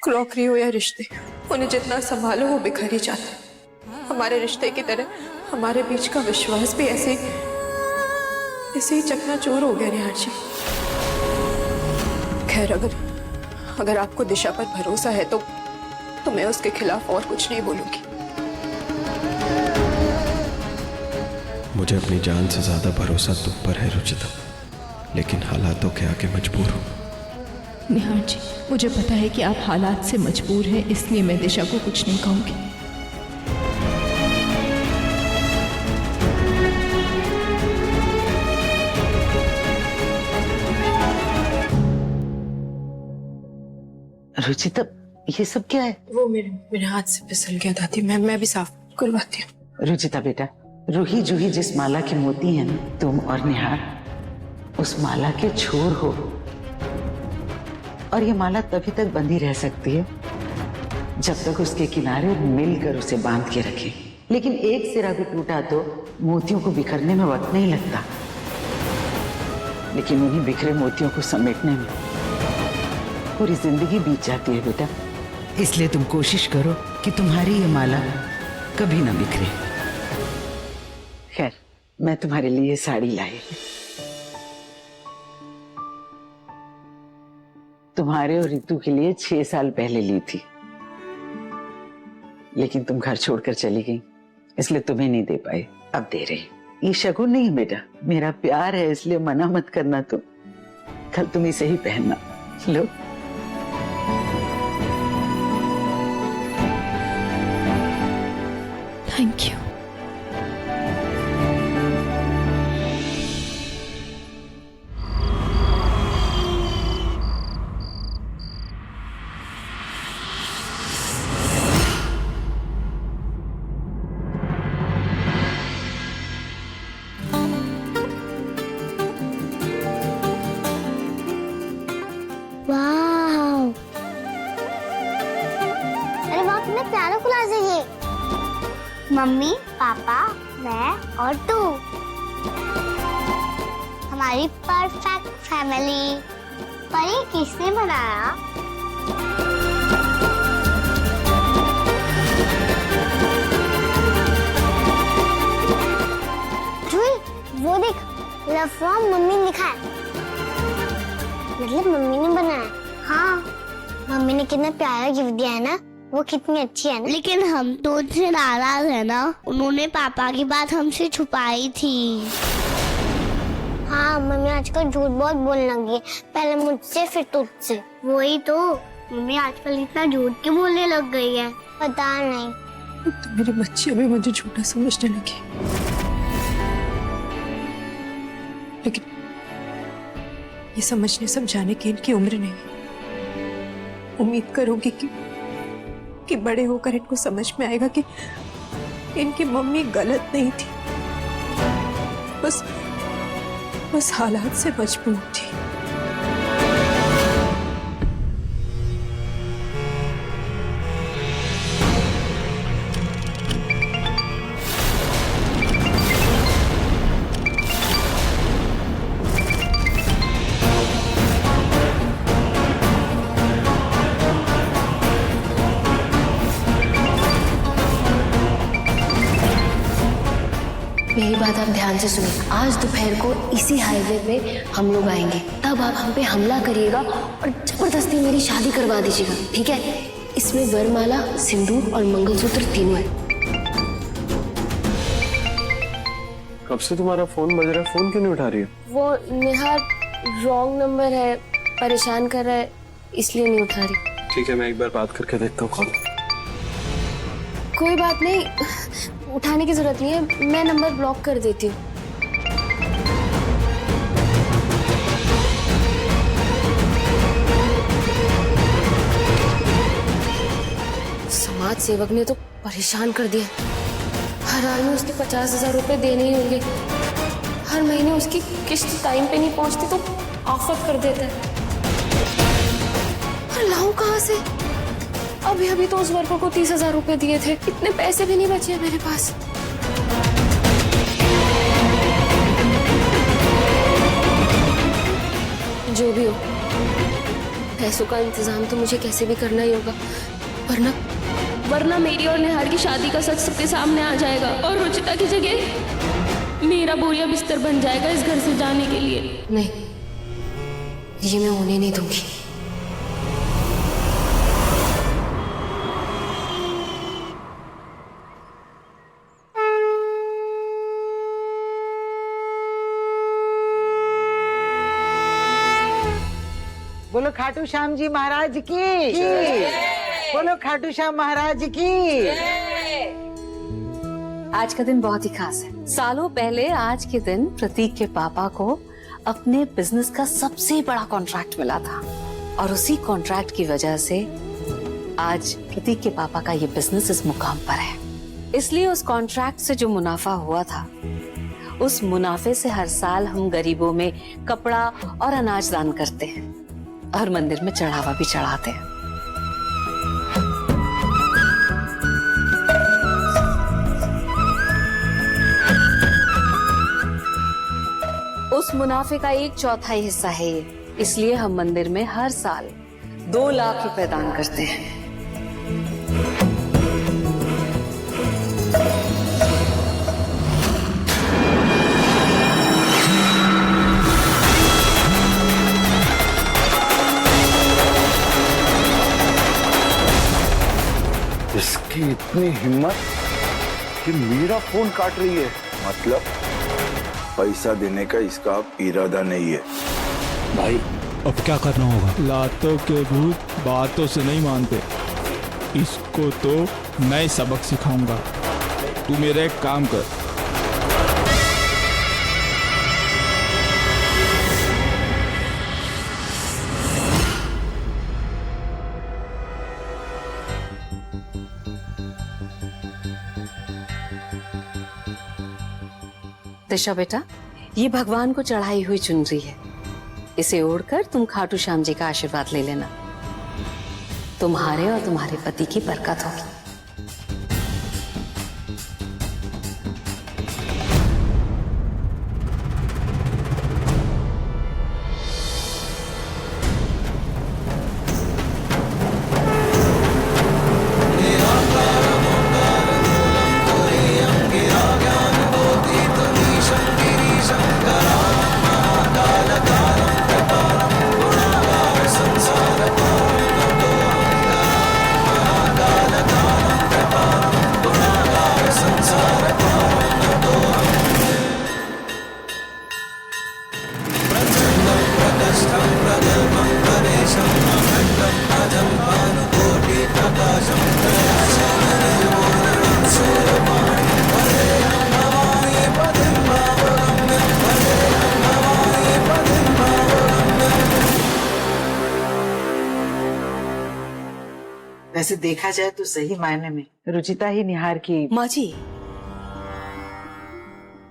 Crockery हो या रिश्ते, उन्हें जितना संभालो वो बिखर ही जाते हैं। हमारे रिश्ते की तरह हमारे बीच का विश्वास भी ऐसे ही चकनाचूर हो गया निहार जी। खैर, अगर आपको दिशा पर भरोसा है तो मैं उसके खिलाफ और कुछ नहीं बोलूंगी। मुझे अपनी जान से ज्यादा भरोसा तुम पर है रुचिता, लेकिन हालातों के आगे मजबूर हूं। निहार जी, मुझे पता है कि आप हालात से मजबूर हैं, इसलिए मैं दिशा को कुछ नहीं कहूंगी। रुचिता, ये सब क्या है? वो मेरे हाथ से फिसल गया दादी, मैं भी साफ करवाती हूँ। रुचिता बेटा, रूही जूही जिस माला की मोती है ना, तुम और निहार उस माला के छोर हो, और ये माला तभी तक बंधी रह सकती है जब तक उसके किनारे मिलकर उसे बांध के रखें। लेकिन एक सिरा भी टूटा तो मोतियों को बिखरने में वक्त नहीं लगता, लेकिन उन्हीं बिखरे मोतियों को समेटने में पूरी जिंदगी बीत जाती है बेटा। इसलिए तुम कोशिश करो कि तुम्हारी ये माला कभी ना बिखरे। खैर, मैं तुम्हारे लिए साड़ी लाई, तुम्हारे और रितु के लिए 6 साल पहले ली थी, लेकिन तुम घर छोड़कर चली गई, इसलिए तुम्हें नहीं दे पाए, अब दे रही। ये शगुन नहीं है बेटा, मेरा प्यार है, इसलिए मना मत करना। तुम कल तुम इसे ही पहनना। लो। Thank you. वाह, अरे वाह, कितना प्यारा कोलाज है ये। मम्मी, पापा, मैं और तू, हमारी परफेक्ट फैमिली। पर ये किसने बनाया? जूही, वो देख, लव फ्रॉम मम्मी लिखा है, मतलब मम्मी ने बनाया। हाँ, मम्मी ने कितना प्यारा गिफ्ट दिया है ना, वो कितनी अच्छी है ना। लेकिन हम तो उनसे नाराज है ना, उन्होंने पापा की बात हमसे छुपाई थी। हाँ, मम्मी आजकल झूठ बहुत बोलने लगी है, पहले मुझसे फिर तुझसे। वही तो, मम्मी आजकल इतना झूठ क्यों बोलने लग गई है, पता नहीं। तो मेरी बच्ची अभी मुझे झूठा समझने लगी, लेकिन ये समझने समझाने की इनकी उम्र नहीं है। उम्मीद करूंगी कि बड़े होकर इनको समझ में आएगा कि इनकी मम्मी गलत नहीं थी, बस हालात से मजबूर थी। मेरी बात आप ध्यान से सुनिए। आज दोपहर को इसी हाईवे पे हम लोग आएंगे, तब आप हम पे हमला करिएगा और जबरदस्ती मेरी शादी करवा दीजिएगा, ठीक है? इसमें वरमाला, सिंदूर और मंगलसूत्र तीनों है। कब से तुम्हारा फोन बज रहा है, फोन क्यों नहीं उठा रही है? वो निहार रॉन्ग नंबर है, परेशान कर रहा है, इसलिए नहीं उठा रही। ठीक है, मैं एक बार बात करके देखता हूँ कॉल। कोई बात नहीं, उठाने की जरूरत नहीं है, मैं नंबर ब्लॉक कर देती हूँ। समाज सेवक ने तो परेशान कर दिया। हर हाल में उसके 50,000 रुपए देने ही होंगे। हर महीने उसकी किस्त टाइम पे नहीं पहुंचती तो ऑफर कर देता है। और लाऊं कहाँ से? अभी तो उस वर्कर को 30,000 रुपए दिए थे, इतने पैसे भी नहीं बचे मेरे पास। जो भी हो, पैसों का इंतजाम तो मुझे कैसे भी करना ही होगा, वरना मेरी और निहार की शादी का सच सबके सामने आ जाएगा और रुचिता की जगह मेरा बोरिया बिस्तर बन जाएगा इस घर से जाने के लिए। नहीं, ये मैं होने नहीं दूंगी। बोलो खाटू श्याम जी महाराज की, बोलो खाटू श्याम महाराज की। आज का दिन बहुत ही खास है। सालों पहले आज के दिन प्रतीक के पापा को अपने बिजनेस का सबसे बड़ा कॉन्ट्रैक्ट मिला था और उसी कॉन्ट्रैक्ट की वजह से आज प्रतीक के पापा का ये बिजनेस इस मुकाम पर है। इसलिए उस कॉन्ट्रैक्ट से जो मुनाफा हुआ था, उस मुनाफे से हर साल हम गरीबों में कपड़ा और अनाज दान करते हैं और मंदिर में चढ़ावा भी चढ़ाते हैं। उस मुनाफे का 1/4 हिस्सा है ये, इसलिए हम मंदिर में हर साल 2 लाख रुपए दान करते हैं। इसकी इतनी हिम्मत कि मेरा फोन काट रही है। मतलब पैसा देने का इसका इरादा नहीं है। भाई अब क्या करना होगा? लातों के भूत बातों से नहीं मानते, इसको तो मैं सबक सिखाऊंगा। तू मेरा एक काम कर, दिशा बेटा, ये भगवान को चढ़ाई हुई चुनरी है। इसे ओढ़कर तुम खाटू श्याम जी का आशीर्वाद ले लेना। तुम्हारे और तुम्हारे पति की बरकत होगी। वैसे देखा जाए तो सही मायने में रुचिता ही निहार की। माँ जी,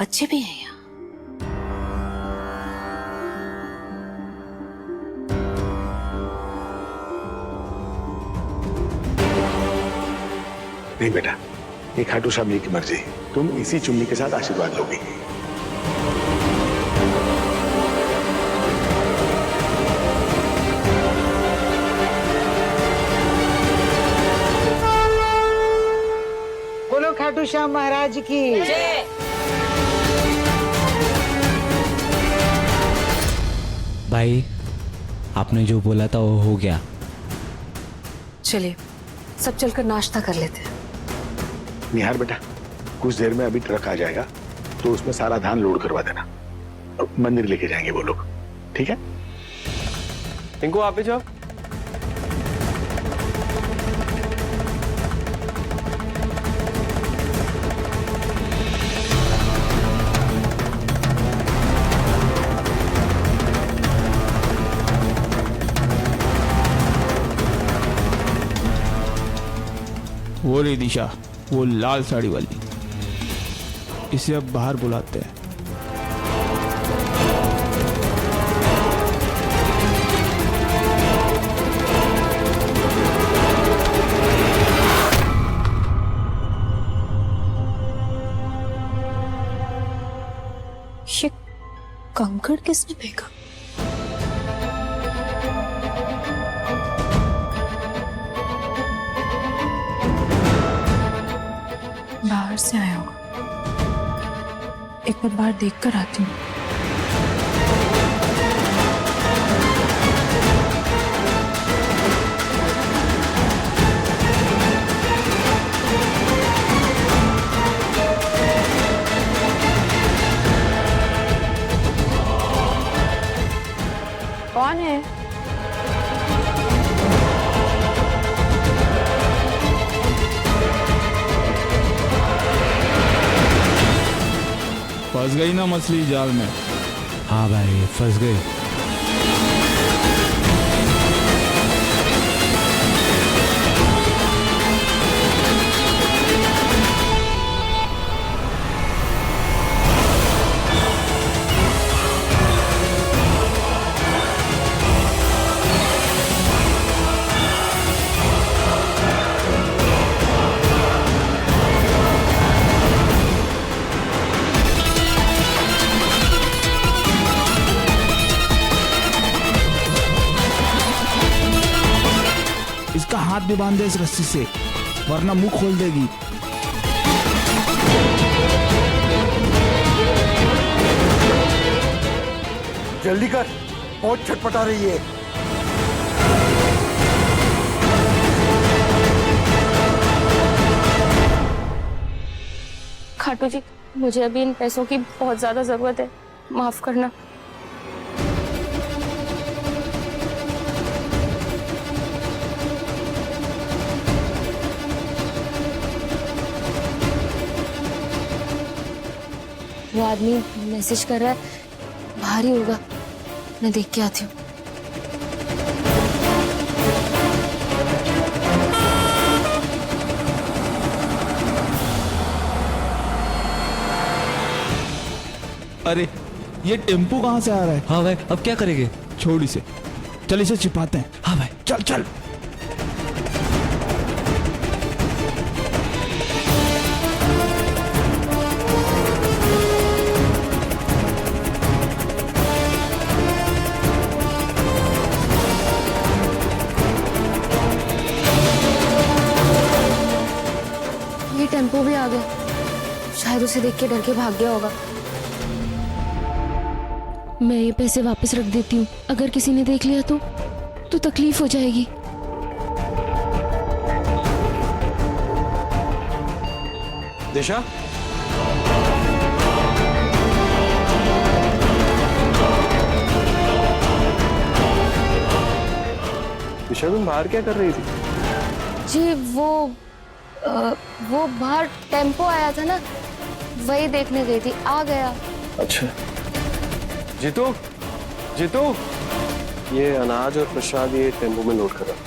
बच्चे भी हैं यहाँ। नहीं बेटा, ये खाटू श्याम जी की मर्जी, तुम इसी चुन्नी के साथ आशीर्वाद लोगी। बोलो खाटू श्याम महाराज की। भाई आपने जो बोला था वो हो गया। चलिए सब चलकर नाश्ता कर लेते हैं। निहार बेटा, कुछ देर में अभी ट्रक आ जाएगा तो उसमें सारा धान लोड करवा देना, मंदिर लेके जाएंगे वो लोग, ठीक है? इनको आप भी जाओ। वो रही दिशा, वो लाल साड़ी वाली, इसे अब बाहर बुलाते हैं। ये कंकड़ किसने फेंका? बाहर से आया होगा। एक बार बाहर देख कर आती हूँ। कौन है? फंस गई ना मछली जाल में। हाँ भाई फंस गई। इसका हाथ भी बांध दे इस रस्सी से, वरना मुंह खोल देगी। जल्दी कर, बहुत छटपटा रही है। खाटू जी, मुझे अभी इन पैसों की बहुत ज्यादा जरूरत है, माफ करना। वो आदमी मैसेज कर रहा है, बाहर ही होगा, मैं देख के आती हूँ। अरे ये टेम्पो कहाँ से आ रहा है? हाँ भाई अब क्या करेंगे? छोड़ इसे, चल इसे छिपाते हैं। हाँ भाई चल चल। ये टेम्पो भी आ गया, शायद उसे देख के डर के भाग गया होगा। मैं ये पैसे वापस रख देती हूँ, अगर किसी ने देख लिया तो तकलीफ हो जाएगी। दिशा, दिशा तुम बाहर क्या कर रही थी? जी वो बाहर टेम्पो आया था ना, वही देखने गई थी, आ गया। अच्छा। जीतू, जीतू, ये अनाज और प्रसाद ये टेम्पो में लोड करा।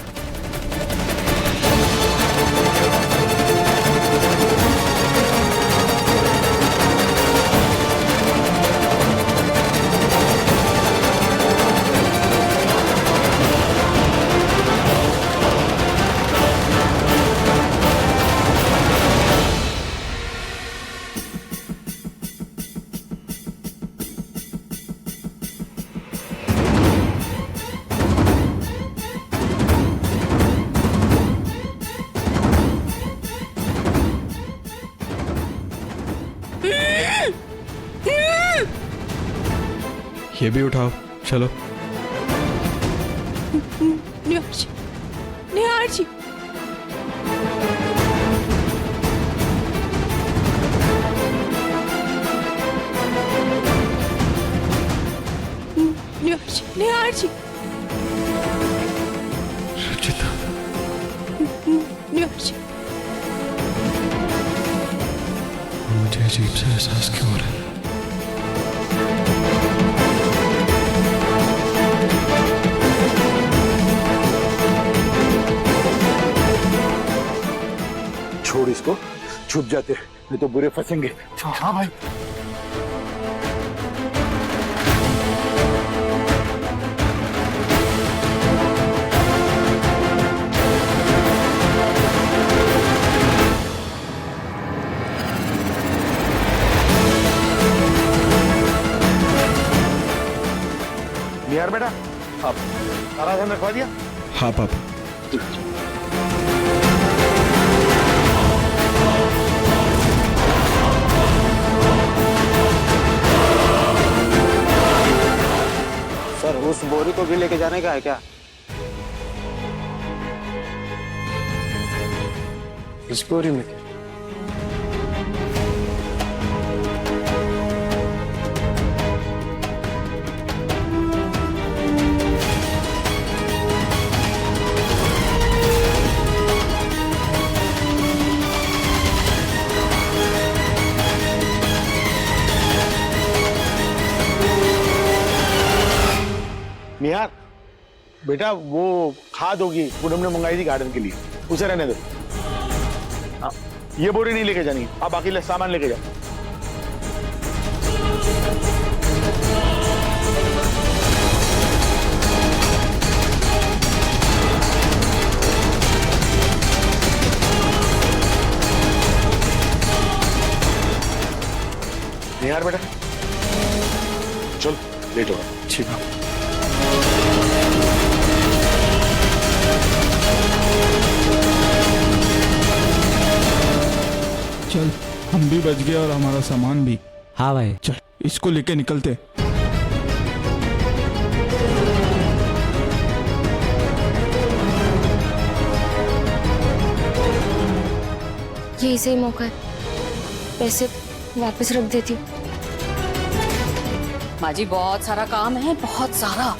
ये भी उठाओ, चलो। निहार जी, निहार जी, निहार जी, रुचिता, निहार जी, मुझे अजीब सा एहसास क्यों हो रहा है? छोड़ इसको, छुप जाते, नहीं तो बुरे फंसेंगे। हाँ भाई। निहार बेटा, आप सारा ध्यान रखवा दिया? हाँ पापा। बोरी को भी लेके जाने का है क्या? इस बोरी में निहार बेटा, वो खाद होगी पूनम ने मंगाई थी गार्डन के लिए, उसे रहने दो। ये बोरी नहीं लेके जानी, आप बाकी सामान लेके जाओ। निहार बेटा चल, लेट हो गया। ठीक है। चल, हम भी बच गए और हमारा सामान भी। हाँ भाई चल, इसको लेके निकलते। यही सही मौका है, पैसे वापस रख देती हूँ। माँ जी बहुत सारा काम है, बहुत सारा।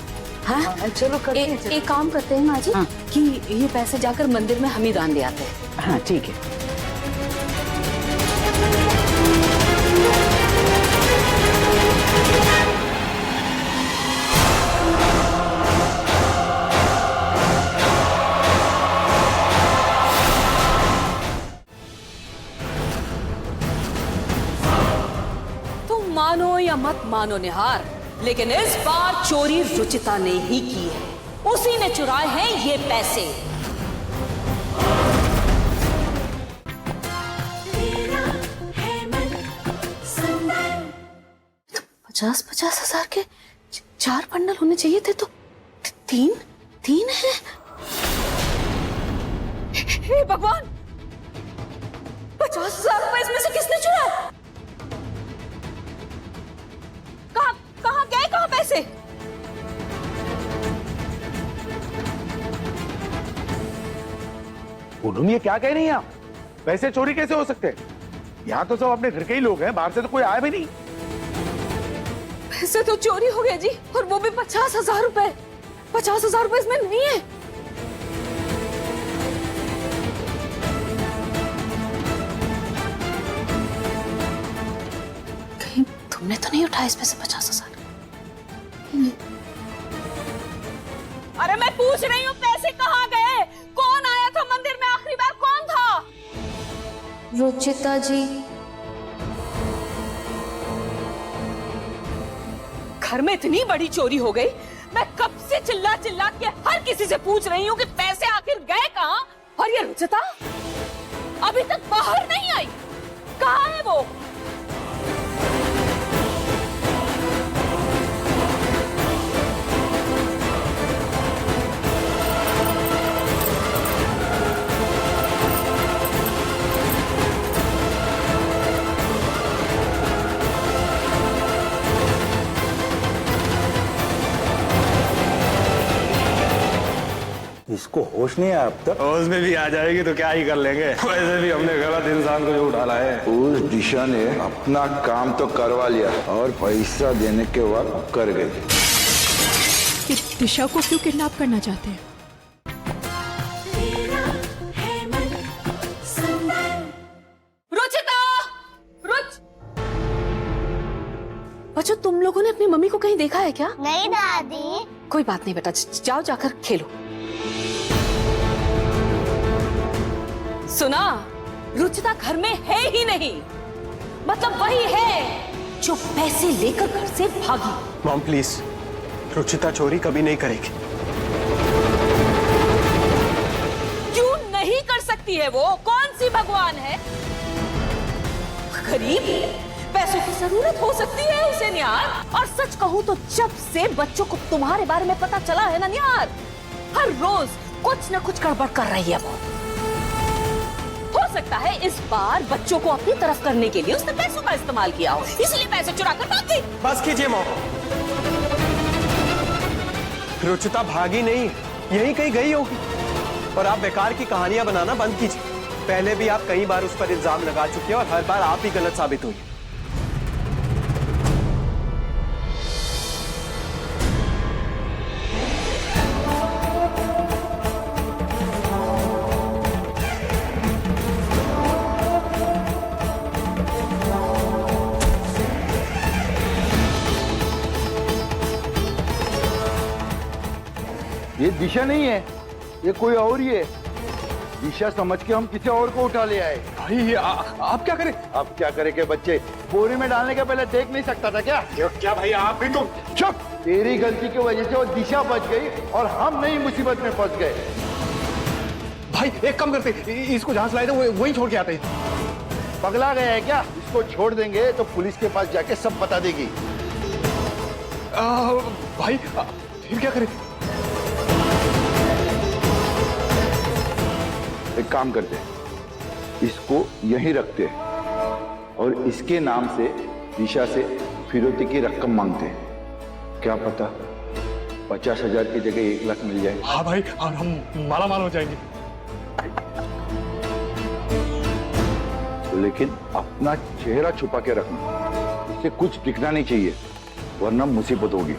हाँ चलो करते हैं। एक काम करते हैं माँ जी, हाँ। कि ये पैसे जाकर मंदिर में हम ही दान दे आते हैं। हाँ ठीक है। तुम मानो या मत मानो निहार, लेकिन इस बार चोरी रुचिता ने ही की है। उसी ने चुराए हैं ये पैसे। 50-50 हजार के 4 बंडल होने चाहिए थे, तो 3 है। हे भगवान, 50,000 रुपए इसमें से किसने चुराए? कहाँ गए, कहाँ पैसे? पूनम ये क्या कह रही हैं आप? पैसे चोरी कैसे हो सकते हैं? यहाँ तो सब अपने घर के ही लोग हैं, बाहर से तो कोई आया भी नहीं। पैसे तो चोरी हो गए जी, और वो भी 50,000 रुपए। 50,000 रुपए इसमें नहीं है। कहीं तुमने तो नहीं उठाया इसमें से 50,000? अरे मैं पूछ रही हूँ, पैसे कहाँ गए? कौन आया था मंदिर में आखिरी बार? कौन था? रुचिता जी। घर में इतनी बड़ी चोरी हो गई, मैं कब से चिल्ला चिल्ला के हर किसी से पूछ रही हूँ कि पैसे आखिर गए कहाँ? और ये रुचिता अभी तक बाहर नहीं आई। कहाँ है वो? इसको होश नहीं है अब तक। होश में भी आ जाएगी तो क्या ही कर लेंगे। वैसे भी हमने गलत इंसान को जो उठा लाए हैं। उस दिशा ने अपना काम तो करवा लिया और पैसा देने के बाद कर गई। कि दिशा को क्यों किडनैप करना चाहते हैं? रुचिता! बच्चों, तुम लोगों ने अपनी मम्मी को कहीं देखा है क्या? नहीं दादी। कोई बात नहीं बेटा, जाओ जाकर खेलो। सुना, रुचिता घर में है ही नहीं। मतलब वही है जो पैसे लेकर घर से भागी। मॉम प्लीज, रुचिता चोरी कभी नहीं करेगी। क्यों नहीं कर सकती है वो? कौन सी भगवान है? गरीब है, पैसों की जरूरत हो सकती है उसे निहार। और सच कहूं तो जब से बच्चों को तुम्हारे बारे में पता चला है ना निहार, हर रोज कुछ न कुछ गड़बड़ कर रही है वो। हो सकता है इस बार बच्चों को अपनी तरफ करने के लिए उसने पैसों का इस्तेमाल किया हो, इसलिए पैसे चुरा कर भाग गई। बस कीजिए मॉम। रुचिता भागी नहीं, यहीं कहीं गई होगी। और आप बेकार की कहानियां बनाना बंद कीजिए। पहले भी आप कई बार उस पर इल्जाम लगा चुके हैं और हर बार आप ही गलत साबित हुई। ये दिशा नहीं है, ये कोई और ही है। दिशा समझ के हम किसी और को उठा ले आए। भाई आप क्या करें? अब क्या करे के बच्चे, बोरी में डालने के पहले देख नहीं सकता था क्या? क्या भाई आप भी तुम चुप। तेरी गलती की वजह से वो दिशा बच गई और हम नई मुसीबत में फंस गए। भाई एक काम करते, इसको जहां से लाए थे वहीं छोड़ के आते। पगला गया है क्या? इसको छोड़ देंगे तो पुलिस के पास जाके सब बता देगी। भाई फिर क्या करें? एक काम करते हैं, इसको यहीं रखते हैं और इसके नाम से दिशा से फिरौती की रकम मांगते हैं। क्या पता 50,000 की जगह 1 लाख मिल जाए। हाँ भाई, और हम माला माल हो जाएंगे। लेकिन अपना चेहरा छुपा के रखना, इससे कुछ दिखना नहीं चाहिए वरना मुसीबत होगी।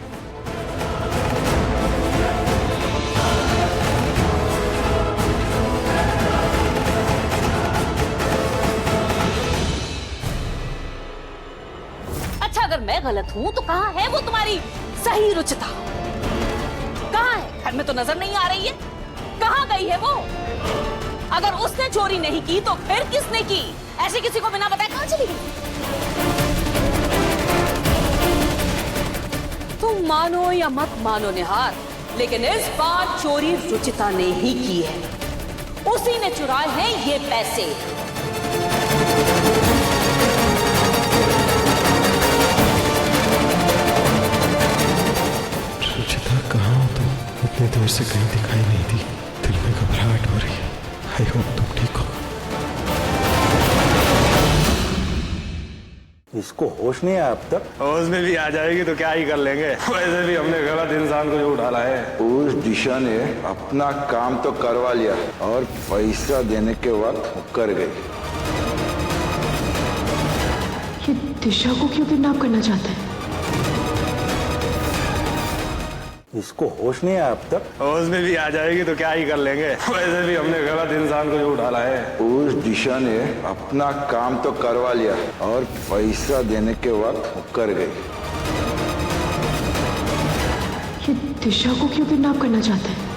अगर मैं गलत हूँ तो कहाँ है वो तुम्हारी सही रुचिता? कहाँ है? घर में तो नजर नहीं आ रही है। कहाँ गई है वो? अगर उसने चोरी नहीं की तो फिर किसने की? ऐसे किसी को बिना बताए कहाँ चली गई? तुम मानो या मत मानो निहार, लेकिन इस बार चोरी रुचिता ने ही की है। उसी ने चुराए हैं ये पैसे। कहाँ हो तुम? इतनी देर से कहीं दिखाई नहीं दी। दिल में घबराहट हो रही है। आई होप तुम ठीक हो। इसको होश नहीं है अब तक। होश में भी आ जाएगी तो क्या ही कर लेंगे। वैसे भी हमने गलत इंसान को जो उठा लाए हैं। उस दिशा ने अपना काम तो करवा लिया और पैसा देने के वक्त मुकर गई। ये दिशा को क्यों किडनैप करना चाहते हैं? इसको होश नहीं है अब तक। होश में भी आ जाएगी तो क्या ही कर लेंगे। वैसे भी हमने गलत इंसान को जो उठा लाए हैं। उस दिशा ने अपना काम तो करवा लिया और पैसा देने के वक्त मुकर गई। ये दिशा को क्यों किडनैप करना चाहते हैं?